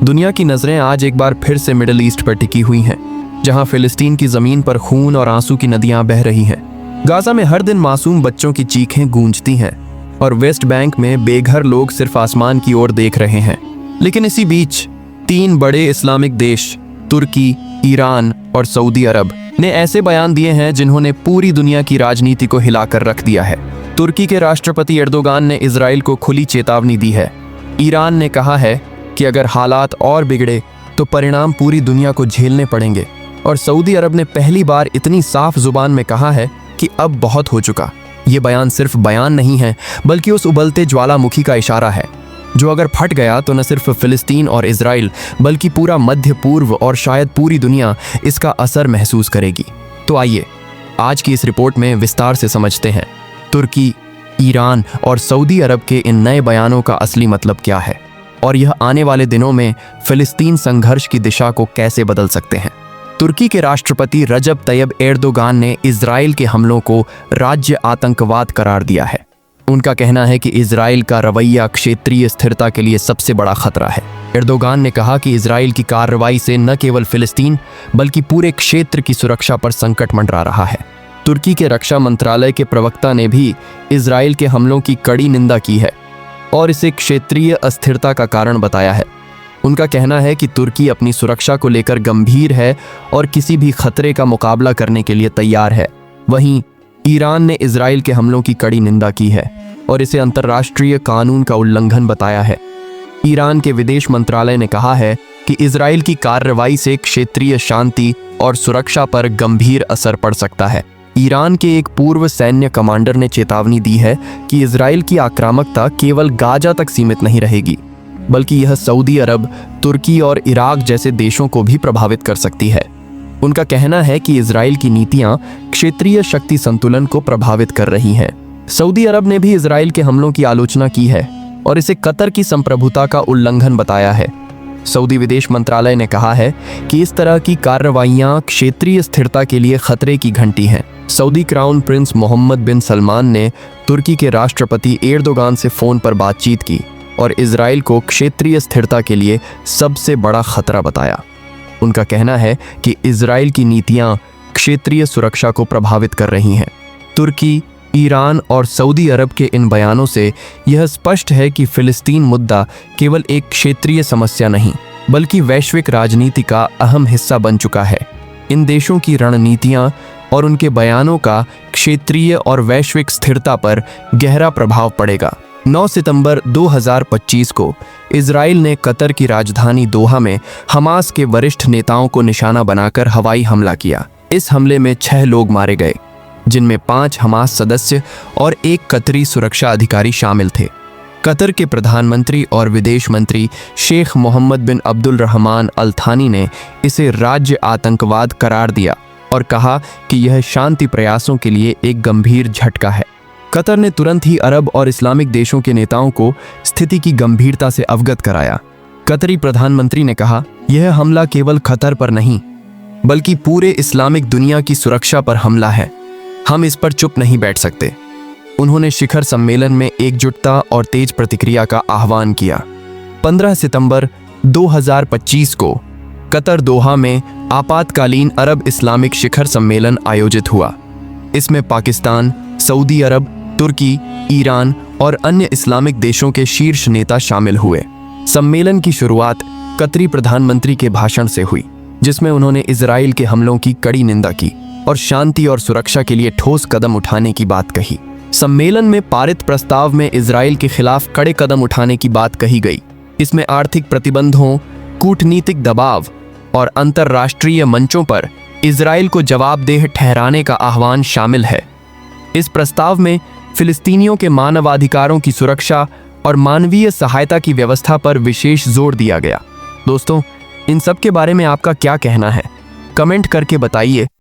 दुनिया की नजरें आज एक बार फिर से मिडिल ईस्ट पर टिकी हुई हैं, जहां फिलिस्तीन की जमीन पर खून और आंसू की नदियां बह रही हैं। गाजा में हर दिन मासूम बच्चों की चीखें गूंजती हैं और वेस्ट बैंक में बेघर लोग सिर्फ आसमान की ओर देख रहे हैं। लेकिन इसी बीच 3 बड़े इस्लामिक देश तुर्की, ईरान और सऊदी अरब ने ऐसे बयान दिए हैं जिन्होंने पूरी दुनिया की राजनीति को हिलाकर रख दिया है। तुर्की के राष्ट्रपति एर्दोगान ने इजराइल को खुली चेतावनी दी है। ईरान ने कहा है कि अगर हालात और बिगड़े तो परिणाम पूरी दुनिया को झेलने पड़ेंगे। और सऊदी अरब ने पहली बार इतनी साफ जुबान में कहा है कि अब बहुत हो चुका। ये बयान सिर्फ बयान नहीं है, बल्कि उस उबलते ज्वालामुखी का इशारा है जो अगर फट गया तो न सिर्फ फिलिस्तीन और इजराइल बल्कि पूरा मध्य पूर्व और शायद पूरी दुनिया इसका असर महसूस करेगी। तो आइए आज की इस रिपोर्ट में विस्तार से समझते हैं तुर्की, ईरान और सऊदी अरब के इन नए बयानों का असली मतलब क्या है और यह आने वाले दिनों में फिलिस्तीन संघर्ष की दिशा को कैसे बदल सकते हैं। तुर्की के राष्ट्रपति रजब तैयब एर्दोगान ने इजराइल के हमलों को राज्य आतंकवाद करार दिया है। उनका कहना है कि इजराइल का रवैया क्षेत्रीय स्थिरता के लिए सबसे बड़ा खतरा है। एर्दोगान ने कहा कि इजराइल की कार्रवाई से न केवल फिलिस्तीन बल्कि पूरे क्षेत्र की सुरक्षा पर संकट मंडरा रहा है। तुर्की के रक्षा मंत्रालय के प्रवक्ता ने भी इजराइल के हमलों की कड़ी निंदा की है और इसे क्षेत्रीय अस्थिरता का कारण बताया है। उनका कहना है कि तुर्की अपनी सुरक्षा को लेकर गंभीर है और किसी भी खतरे का मुकाबला करने के लिए तैयार है। वहीं ईरान ने इजराइल के हमलों की कड़ी निंदा की है और इसे अंतर्राष्ट्रीय कानून का उल्लंघन बताया है। ईरान के विदेश मंत्रालय ने कहा है कि इजराइल की कार्रवाई से क्षेत्रीय शांति और सुरक्षा पर गंभीर असर पड़ सकता है। ईरान के एक पूर्व सैन्य कमांडर ने चेतावनी दी है कि इजराइल की आक्रामकता केवल गाजा तक सीमित नहीं रहेगी, बल्कि यह सऊदी अरब, तुर्की और इराक जैसे देशों को भी प्रभावित कर सकती है। उनका कहना है कि इजराइल की नीतियां क्षेत्रीय शक्ति संतुलन को प्रभावित कर रही हैं। सऊदी अरब ने भी इजराइल के हमलों की आलोचना की है और इसे कतर की संप्रभुता का उल्लंघन बताया है। सऊदी विदेश मंत्रालय ने कहा है कि इस तरह की कार्रवाइयां क्षेत्रीय स्थिरता के लिए खतरे की घंटी हैं। सऊदी क्राउन प्रिंस मोहम्मद बिन सलमान ने तुर्की के राष्ट्रपति एर्दोगान से फोन पर बातचीत की और इजराइल को क्षेत्रीय स्थिरता के लिए सबसे बड़ा खतरा बताया। उनका कहना है कि इजराइल की नीतियां क्षेत्रीय सुरक्षा को प्रभावित कर रही हैं। तुर्की, ईरान और सऊदी अरब के इन बयानों से यह स्पष्ट है कि फिलिस्तीन मुद्दा केवल एक क्षेत्रीय समस्या नहीं, बल्कि वैश्विक राजनीति का अहम हिस्सा बन चुका है। इन देशों की रणनीतियां और उनके बयानों का क्षेत्रीय और वैश्विक स्थिरता पर गहरा प्रभाव पड़ेगा। 9 सितंबर 2025 को इजराइल ने कतर की राजधानी दोहा में हमास के वरिष्ठ नेताओं को निशाना बनाकर हवाई हमला किया। इस हमले में 6 लोग मारे गए, जिनमें 5 हमास सदस्य और 1 कतरी सुरक्षा अधिकारी शामिल थे। कतर के प्रधानमंत्री और विदेश मंत्री शेख मोहम्मद बिन अब्दुल रहमान अल थानी ने इसे राज्य आतंकवाद करार दिया और कहा कि यह शांति प्रयासों के लिए एक गंभीर झटका है। कतर ने तुरंत ही अरब और इस्लामिक देशों के नेताओं को स्थिति की गंभीरता से अवगत कराया। कतरी प्रधानमंत्री ने कहा, यह हमला केवल कतर पर नहीं बल्कि पूरे इस्लामिक दुनिया की सुरक्षा पर हमला है। हम इस पर चुप नहीं बैठ सकते। उन्होंने शिखर सम्मेलन में एकजुटता और तेज प्रतिक्रिया का आह्वान किया। 15 सितंबर 2025 को कतर दोहा में आपातकालीन अरब इस्लामिक शिखर सम्मेलन आयोजित हुआ। इसमें पाकिस्तान, सऊदी अरब, तुर्की, ईरान और अन्य इस्लामिक देशों के शीर्ष नेता शामिल हुए। सम्मेलन की शुरुआत कतरी प्रधानमंत्री के भाषण से हुई, जिसमें उन्होंने इजराइल के हमलों की कड़ी निंदा की और शांति और सुरक्षा के लिए ठोस कदम उठाने की बात कही। सम्मेलन में पारित प्रस्ताव में इजराइल के खिलाफ कड़े कदम उठाने की बात कही गई। इसमें आर्थिक प्रतिबंधों, कूटनीतिक दबाव और अंतर्राष्ट्रीय मंचों पर इजराइल को जवाबदेह ठहराने का आह्वान शामिल है। इस प्रस्ताव में फिलिस्तीनियों के मानवाधिकारों की सुरक्षा और मानवीय सहायता की व्यवस्था पर विशेष जोर दिया गया। दोस्तों, इन सब के बारे में आपका क्या कहना है? कमेंट करके बताइए।